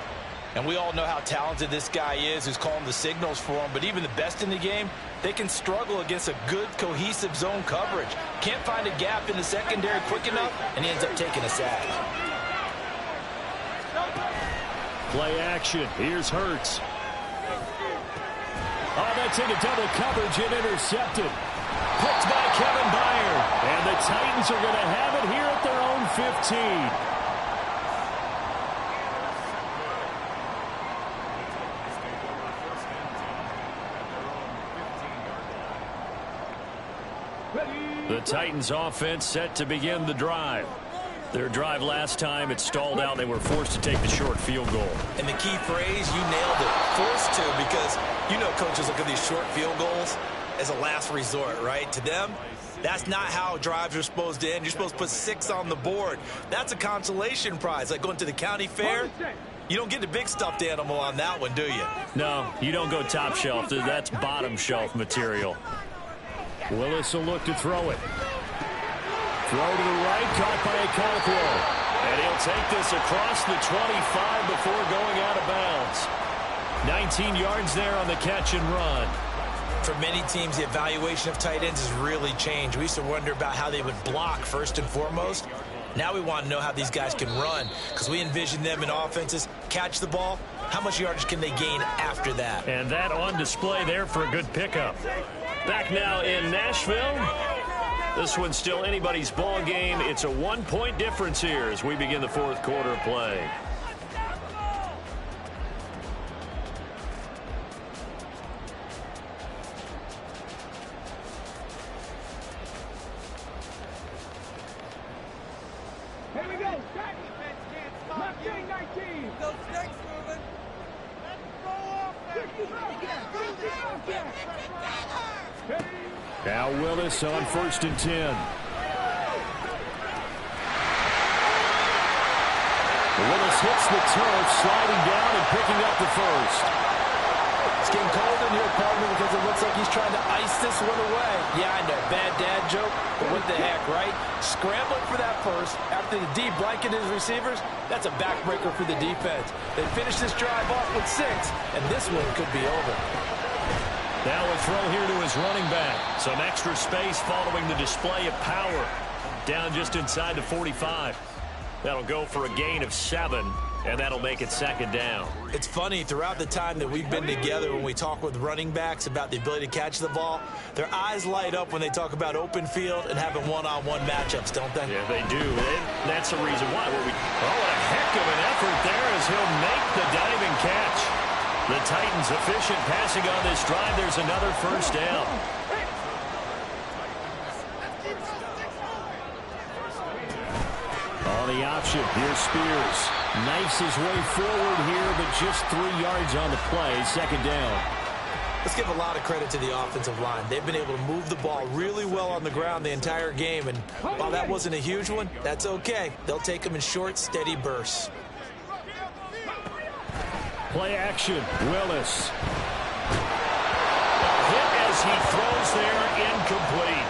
And we all know how talented this guy is who's calling the signals for him. But even the best in the game, they can struggle against a good, cohesive zone coverage. Can't find a gap in the secondary quick enough, and he ends up taking a sack. Play action. Here's Hurts. Oh, that's into double coverage and intercepted. Picked by Kevin Byard. And the Titans are going to have it here at their own 15. The Titans offense set to begin the drive. Their drive last time, it stalled out. They were forced to take the short field goal. And the key phrase, you nailed it, forced to, because you know coaches look at these short field goals as a last resort, right? To them, that's not how drives are supposed to end. You're supposed to put 6 on the board. That's a consolation prize, like going to the county fair. You don't get the big stuffed animal on that one, do you? No, you don't go top shelf. That's bottom shelf material. Willis will look to throw it. Throw to the right, caught by Okonkwo. And he'll take this across the 25 before going out of bounds. 19 yards there on the catch and run. For many teams, the evaluation of tight ends has really changed. We used to wonder about how they would block first and foremost. Now we want to know how these guys can run, because we envision them in offenses catch the ball. How much yardage can they gain after that? And that on display there for a good pickup. Back now in Nashville. This one's still anybody's ball game. It's a 1-point difference here as we begin the fourth quarter of play. Here we go. Defense can't stop you. 19. Those sticks moving. Let's go off there. Now Willis on 1st and 10. Willis hits the turf, sliding down and picking up the first. It's getting cold in here, partner, because it looks like he's trying to ice this one away. Yeah, I know, bad dad joke, but what the heck, right? Scrambling for that first after the D blanket his receivers, that's a backbreaker for the defense. They finish this drive off with 6, and this one could be over. Now a throw here to his running back. Some extra space following the display of power. Down just inside the 45. That'll go for a gain of 7, and that'll make it 2nd down. It's funny, throughout the time that we've been together, when we talk with running backs about the ability to catch the ball, their eyes light up when they talk about open field and having one-on-one matchups, don't they? Yeah, they do. And that's the reason why. Oh, what a heck of an effort there as he'll make the diving catch. The Titans efficient passing on this drive. There's another 1st down. On the option, here's Spears. Knifes his way forward here, but just 3 yards on the play. 2nd down. Let's give a lot of credit to the offensive line. They've been able to move the ball really well on the ground the entire game, and while that wasn't a huge one, that's okay. They'll take them in short, steady bursts. Play action, Willis. A hit as he throws there, incomplete.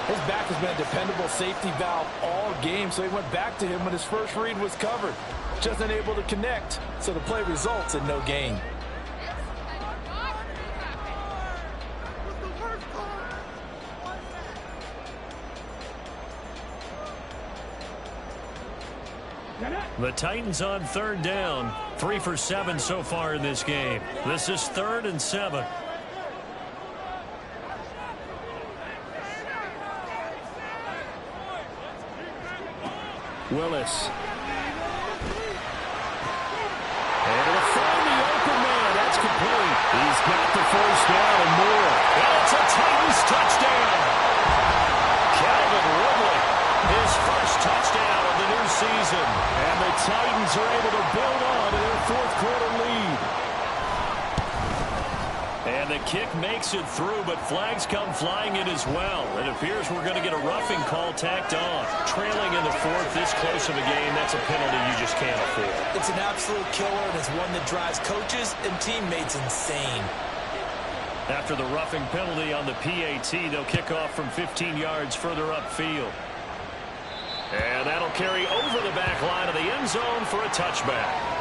His back has been a dependable safety valve all game, so he went back to him when his first read was covered. Just unable to connect, so the play results in no gain. The Titans on 3rd down. 3 for 7 so far in this game. This is 3rd and 7. Willis. Able to find the open man. That's complete. He's got the 1st down and more. And it's a Titans touchdown. Calvin Ridley, his 1st touchdown of the new season. And the Titans are able to build on to their 4th quarter lead. And the kick makes it through, but flags come flying in as well. It appears we're going to get a roughing call tacked on. Trailing in the 4th, this close of a game, that's a penalty you just can't afford. It's an absolute killer, and it's one that drives coaches and teammates insane. After the roughing penalty on the PAT, they'll kick off from 15 yards further upfield. And that'll carry over the back line of the end zone for a touchback.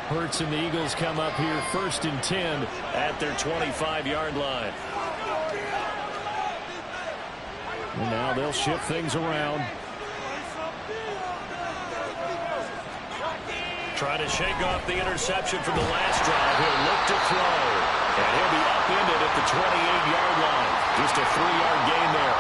Hurts and the Eagles come up here 1st and 10 at their 25-yard line. And now they'll shift things around. Try to shake off the interception from the last drive. He'll look to throw. And he'll be upended at the 28-yard line. Just a 3-yard gain there.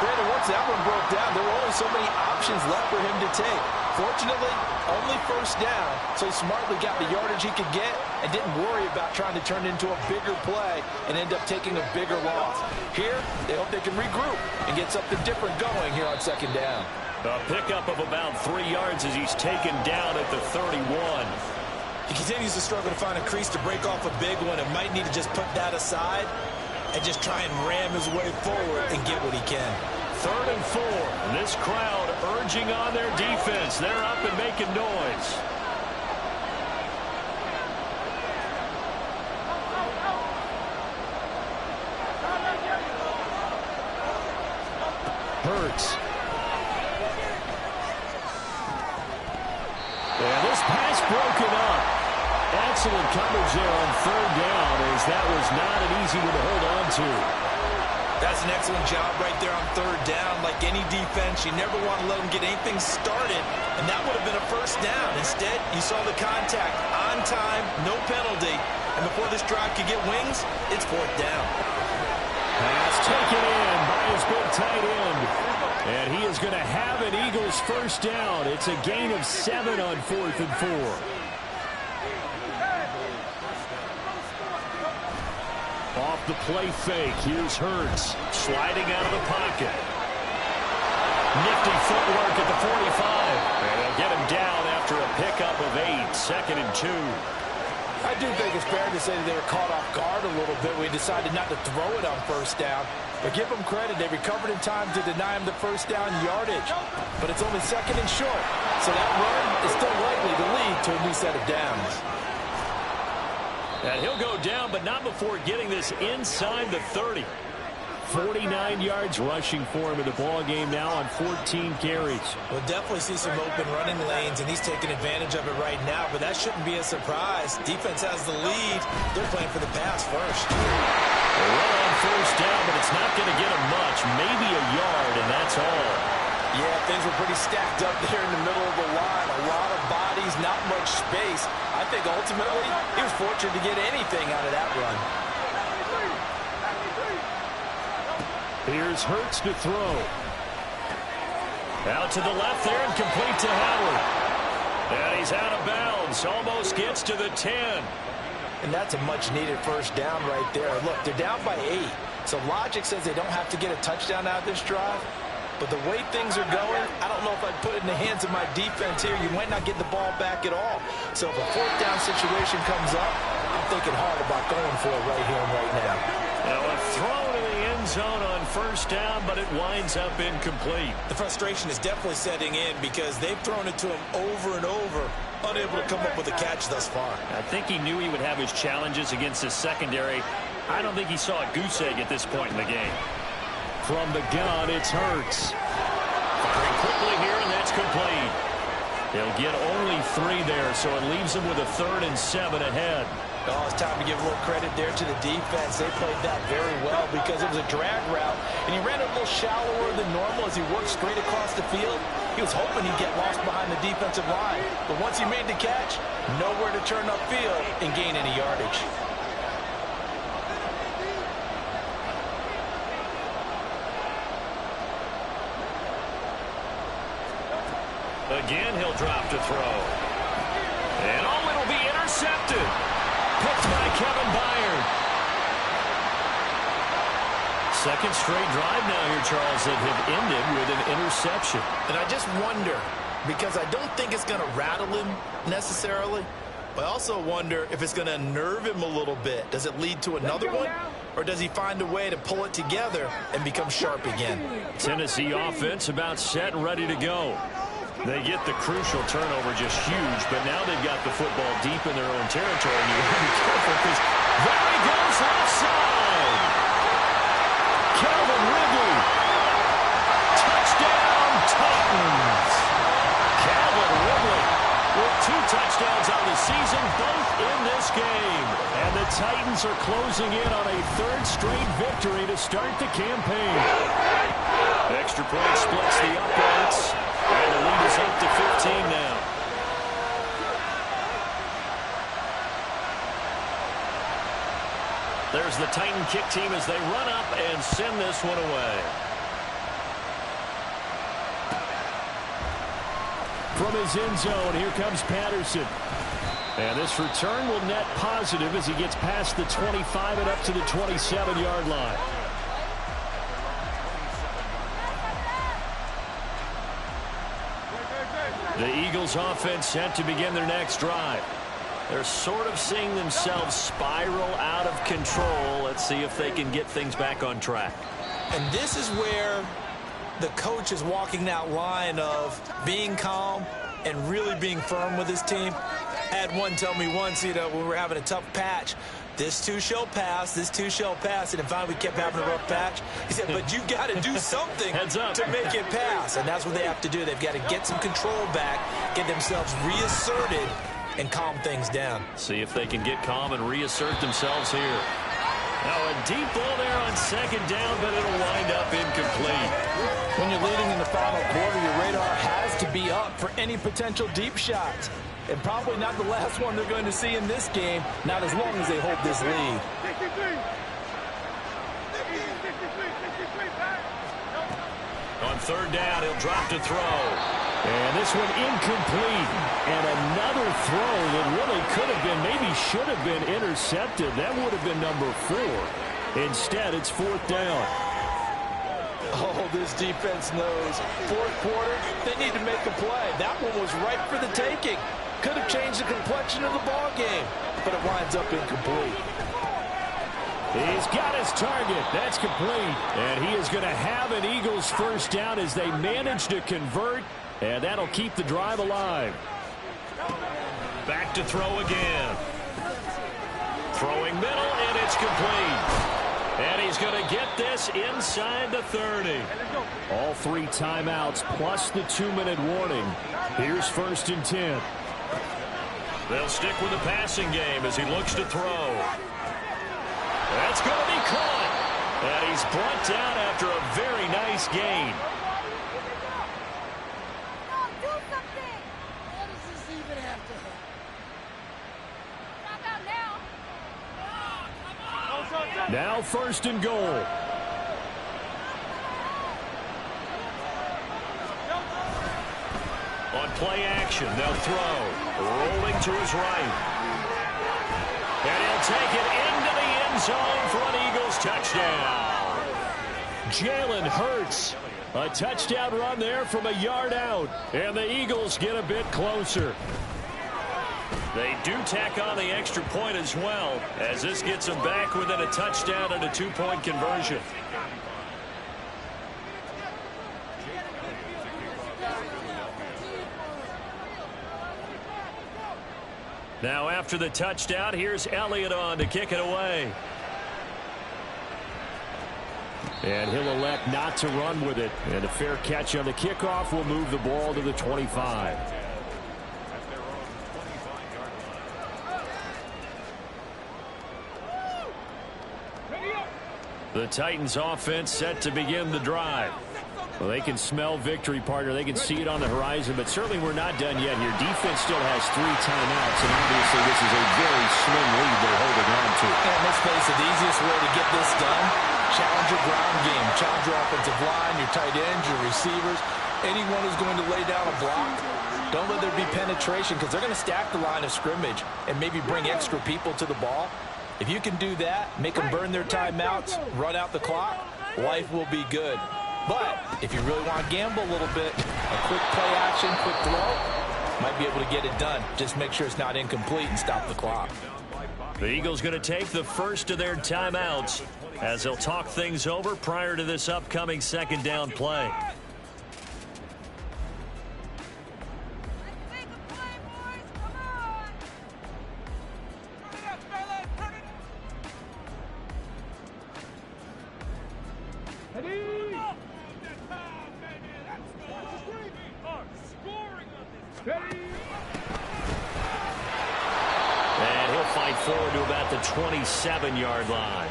Brandon, once that one broke down, there were only so many options left for him to take. Fortunately, only 1st down, so he smartly got the yardage he could get and didn't worry about trying to turn it into a bigger play and end up taking a bigger loss. Here, they hope they can regroup and get something different going here on 2nd down. A pickup of about 3 yards as he's taken down at the 31. He continues to struggle to find a crease to break off a big one and might need to just put that aside and just try and ram his way forward and get what he can. 3rd and 4. And this crowd urging on their defense. They're up and making noise. Hurts. And this pass broken up. Excellent coverage there on 3rd down, as that was not an easy one to hold on to. That's an excellent job right there on third down. Like any defense, you never want to let them get anything started, and that would have been a first down. Instead, you saw the contact on time, no penalty, and before this drive could get wings, it's fourth down. Pass taken in by his big tight end, and he is going to have an Eagles first down. It's a gain of 7 on 4th and 4. Off the play fake, here's Hurts, sliding out of the pocket. Nifty footwork at the 45. And they'll get him down after a pickup of 8, 2nd and 2. I do think it's fair to say that they were caught off guard a little bit. We decided not to throw it on first down. But give them credit. They recovered in time to deny him the first down yardage. But it's only 2nd and short. So that run is still likely to lead to a new set of downs. And he'll go down, but not before getting this inside the 30. 49 yards rushing for him in the ball game now on 14 carries. We'll definitely see some open running lanes, and he's taking advantage of it right now, but that shouldn't be a surprise. Defense has the lead. They're playing for the pass first. A run on first down, but it's not going to get him much. Maybe a yard, and that's all. Yeah, things were pretty stacked up there in the middle of the line. A lot of bodies, not much space. I think ultimately he was fortunate to get anything out of that run. Here's Hurts to throw. Out to the left there and complete to Howard. And he's out of bounds. Almost gets to the 10. And that's a much-needed first down right there. Look, they're down by 8. So logic says they don't have to get a touchdown out of this drive. But the way things are going, I don't know if I'd put it in the hands of my defense here. You might not get the ball back at all. So if a fourth down situation comes up, I'm thinking hard about going for it right here and right now. Now a throw to the end zone on first down, but it winds up incomplete. The frustration is definitely setting in because they've thrown it to him over and over, unable to come up with a catch thus far. I think he knew he would have his challenges against his secondary. I don't think he saw a goose egg at this point in the game. From the gun, it's Hurts. Firing quickly here, and that's complete. He'll get only 3 there, so it leaves him with a 3rd and 7 ahead. Oh, it's time to give a little credit there to the defense. They played that very well because it was a drag route, and he ran a little shallower than normal as he worked straight across the field. He was hoping he'd get lost behind the defensive line, but once he made the catch, nowhere to turn upfield and gain any yardage. Again, he'll drop to throw. And oh, it'll be intercepted. Picked by Kevin Byard. Second straight drive now here, Charles, that have ended with an interception. And I just wonder, because I don't think it's going to rattle him necessarily, but I also wonder if it's going to unnerve him a little bit. Does it lead to another one? Or does he find a way to pull it together and become sharp again? Tennessee offense about set and ready to go. They get the crucial turnover, just huge, but now they've got the football deep in their own territory, and you got to be careful because there he goes left side. Calvin Ridley. Touchdown, Titans. Calvin Ridley with 2 touchdowns on the season, both in this game. And the Titans are closing in on a 3rd straight victory to start the campaign. Extra point splits the uprights. And the lead is up to 15 now. There's the Titan kick team as they run up and send this one away. From his end zone, here comes Patterson. And this return will net positive as he gets past the 25 and up to the 27-yard line. The Eagles offense set to begin their next drive. They're sort of seeing themselves spiral out of control. Let's see if they can get things back on track. And this is where the coach is walking that line of being calm and really being firm with his team. I had one tell me once, when we were having a tough patch, this too shall pass, this too shall pass. And then finally we kept having a rough patch. He said, but you got to do something to make it pass. And that's what they have to do. They've got to get some control back, get themselves reasserted, and calm things down. See if they can get calm and reassert themselves here. Now a deep ball there on second down, but it'll wind up incomplete. When you're leading in the final quarter, your radar has to be up for any potential deep shots. And probably not the last one they're going to see in this game, not as long as they hold this lead. On third down, he'll drop to throw. And this one incomplete. And another throw that really could have been, maybe should have been intercepted. That would have been number 4. Instead, it's fourth down. Oh, this defense knows. Fourth quarter, they need to make a play. That one was right for the taking. Could have changed the complexion of the ball game, but it winds up incomplete. He's got his target. That's complete. And he is going to have an Eagles first down as they manage to convert, and that'll keep the drive alive. Back to throw again. Throwing middle, and it's complete. And he's going to get this inside the 30. All 3 timeouts plus the 2-minute warning. Here's 1st and 10. They'll stick with the passing game as he looks to throw. That's going to be caught. And he's brought down after a very nice gain. Do something. What does this even have to happen? Stop out now. Now 1st and goal. On play action, they'll throw. Rolling to his right. And he'll take it into the end zone for an Eagles touchdown. Jalen Hurts. A touchdown run there from a yard out. And the Eagles get a bit closer. They do tack on the extra point as well, as this gets them back within a touchdown and a 2-point conversion. Now after the touchdown, here's Elliott on to kick it away. And he'll elect not to run with it. And a fair catch on the kickoff will move the ball to the 25. The Titans offense set to begin the drive. Well, they can smell victory, partner. They can see it on the horizon, but certainly we're not done yet here. Defense still has 3 timeouts, and obviously this is a very slim lead they're holding on to. And let's face it, the easiest way to get this done, challenge your ground game. Challenge your offensive line, your tight ends, your receivers, anyone who's going to lay down a block. Don't let there be penetration, because they're going to stack the line of scrimmage and maybe bring extra people to the ball. If you can do that, make them burn their timeouts, run out the clock, life will be good. But if you really want to gamble a little bit, a quick play action, quick throw, might be able to get it done. Just make sure it's not incomplete and stop the clock. The Eagles going to take the first of their timeouts as they'll talk things over prior to this upcoming 2nd down play. And he'll fight forward to about the 27-yard line.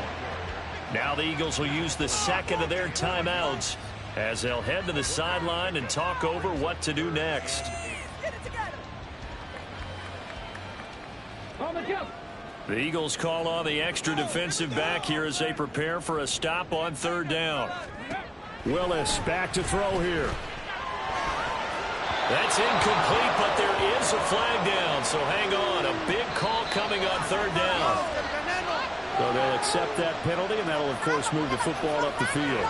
Now the Eagles will use the 2nd of their timeouts as they'll head to the sideline and talk over what to do next. The Eagles call on the extra defensive back here as they prepare for a stop on 3rd down. Willis back to throw here. That's incomplete, but there is a flag down, so hang on. A big call coming on 3rd down. So they'll accept that penalty, and that'll, of course, move the football up the field.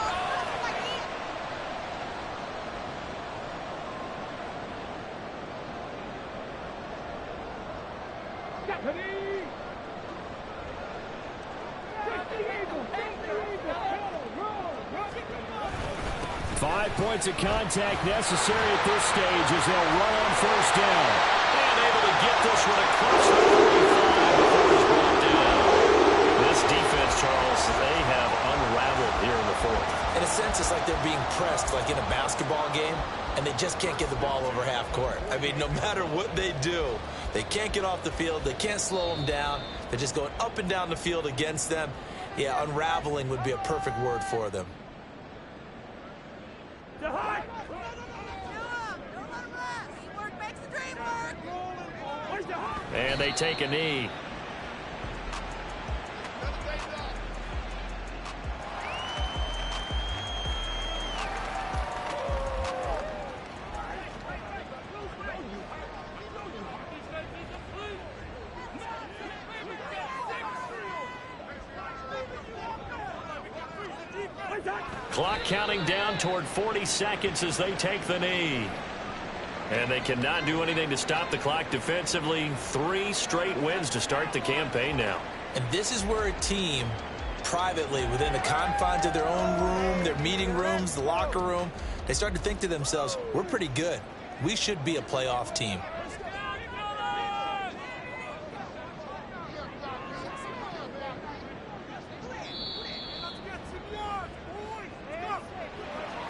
Five points of contact necessary at this stage as they'll run on 1st down. And able to get this one across the 45 before he's brought down. This defense, Charles, they have unraveled here in the 4th. In a sense, it's like they're being pressed like in a basketball game, and they just can't get the ball over half court. I mean, no matter what they do, they can't get off the field. They can't slow them down. They're just going up and down the field against them. Yeah, unraveling would be a perfect word for them. And they take a knee. Clock counting down toward 40 seconds as they take the knee. And they cannot do anything to stop the clock defensively. 3 straight wins to start the campaign now. And this is where a team, privately, within the confines of their own room, their meeting rooms, the locker room, they start to think to themselves, we're pretty good. We should be a playoff team.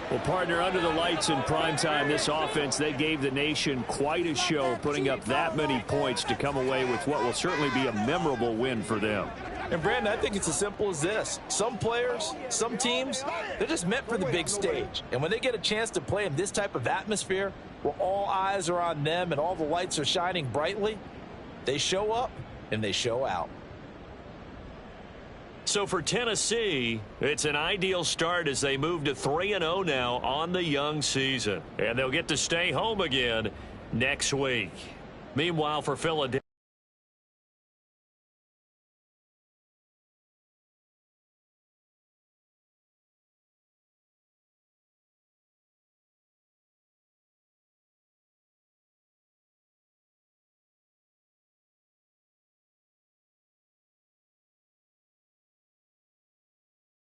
Well, partner, under the lights in primetime, this offense, they gave the nation quite a show, putting up that many points to come away with what will certainly be a memorable win for them. And, Brandon, I think it's as simple as this. Some players, some teams, they're just meant for the big stage. And when they get a chance to play in this type of atmosphere, where all eyes are on them and all the lights are shining brightly, they show up and they show out. So for Tennessee, it's an ideal start as they move to 3-0 now on the young season. And they'll get to stay home again next week. Meanwhile, for Philadelphia,